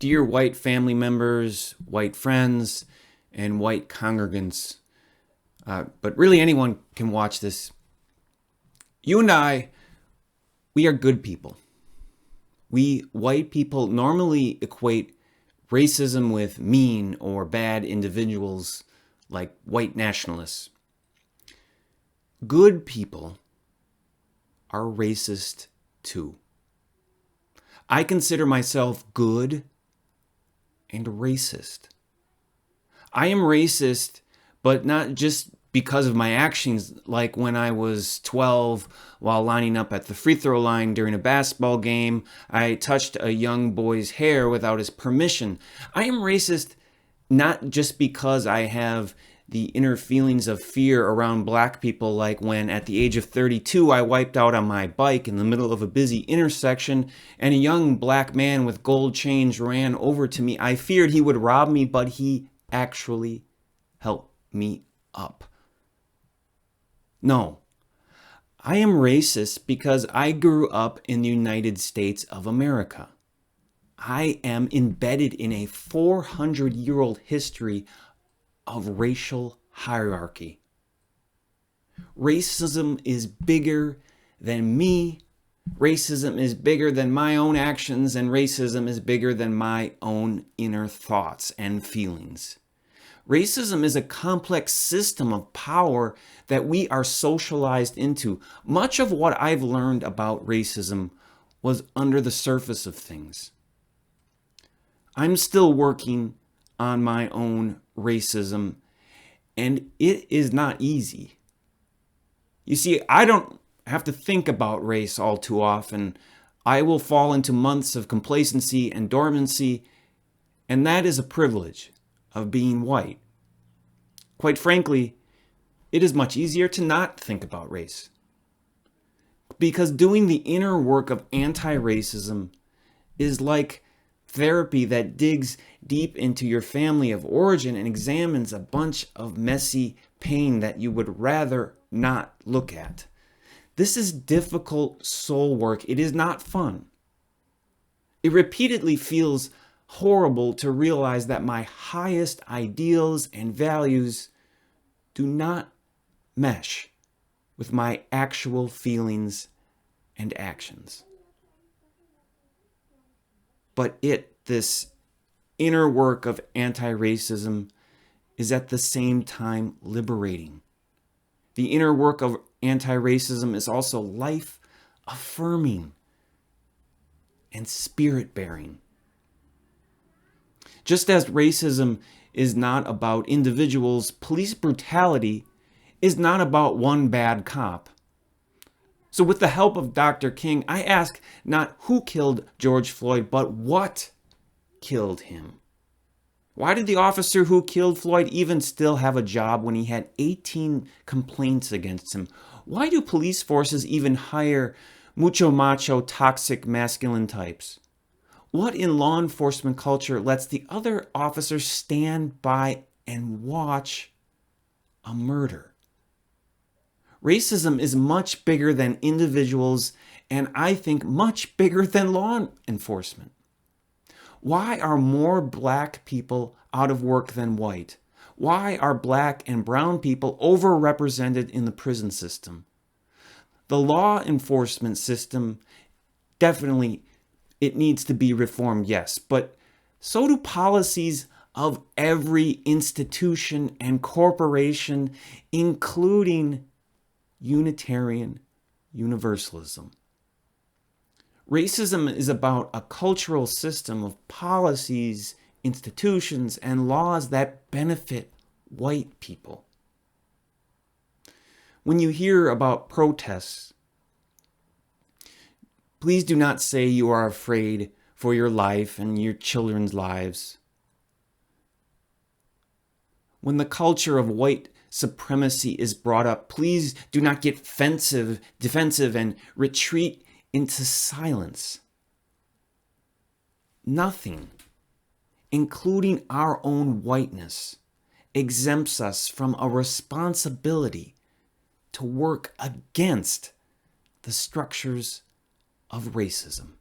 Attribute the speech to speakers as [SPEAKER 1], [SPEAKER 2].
[SPEAKER 1] Dear white family members, white friends, and white congregants, but really anyone can watch this. You and I, we are good people. We white people normally equate racism with mean or bad individuals like white nationalists. Good people are racist too. I consider myself good and racist. I am racist, but not just because of my actions, like when I was 12 while lining up at the free throw line during a basketball game, I touched a young boy's hair without his permission. I am racist not just because I have the inner feelings of fear around black people, like when at the age of 32 I wiped out on my bike in the middle of a busy intersection and a young black man with gold chains ran over to me. I feared he would rob me, but he actually helped me up. No, I am racist because I grew up in the United States of America. I am embedded in a 400-year-old history of racial hierarchy. Racism is bigger than me. Racism is bigger than my own actions, and racism is bigger than my own inner thoughts and feelings. Racism is a complex system of power that we are socialized into. Much of what I've learned about racism was under the surface of things. I'm still working on my own racism, and it is not easy. You see, I don't have to think about race all too often. I will fall into months of complacency and dormancy, and that is a privilege of being white. Quite frankly, it is much easier to not think about race. Because doing the inner work of anti-racism is like therapy that digs deep into your family of origin and examines a bunch of messy pain that you would rather not look at. This is difficult soul work. It is not fun. It repeatedly feels horrible to realize that my highest ideals and values do not mesh with my actual feelings and actions. But this inner work of anti-racism is at the same time liberating. The inner work of anti-racism is also life-affirming and spirit-bearing. Just as racism is not about individuals, police brutality is not about one bad cop. So with the help of Dr. King, I ask not who killed George Floyd, but what killed him. Why did the officer who killed Floyd even still have a job when he had 18 complaints against him? Why do police forces even hire macho, toxic masculine types? What in law enforcement culture lets the other officers stand by and watch a murder? Racism is much bigger than individuals, and I think much bigger than law enforcement. Why are more black people out of work than white? Why are black and brown people overrepresented in the prison system? The law enforcement system, definitely, it needs to be reformed, yes, but so do policies of every institution and corporation, including Unitarian Universalism. Racism is about a cultural system of policies, institutions, and laws that benefit white people. When you hear about protests, please do not say you are afraid for your life and your children's lives. When the culture of white supremacy is brought up, please do not get defensive, and retreat into silence. Nothing, including our own whiteness, exempts us from a responsibility to work against the structures of racism.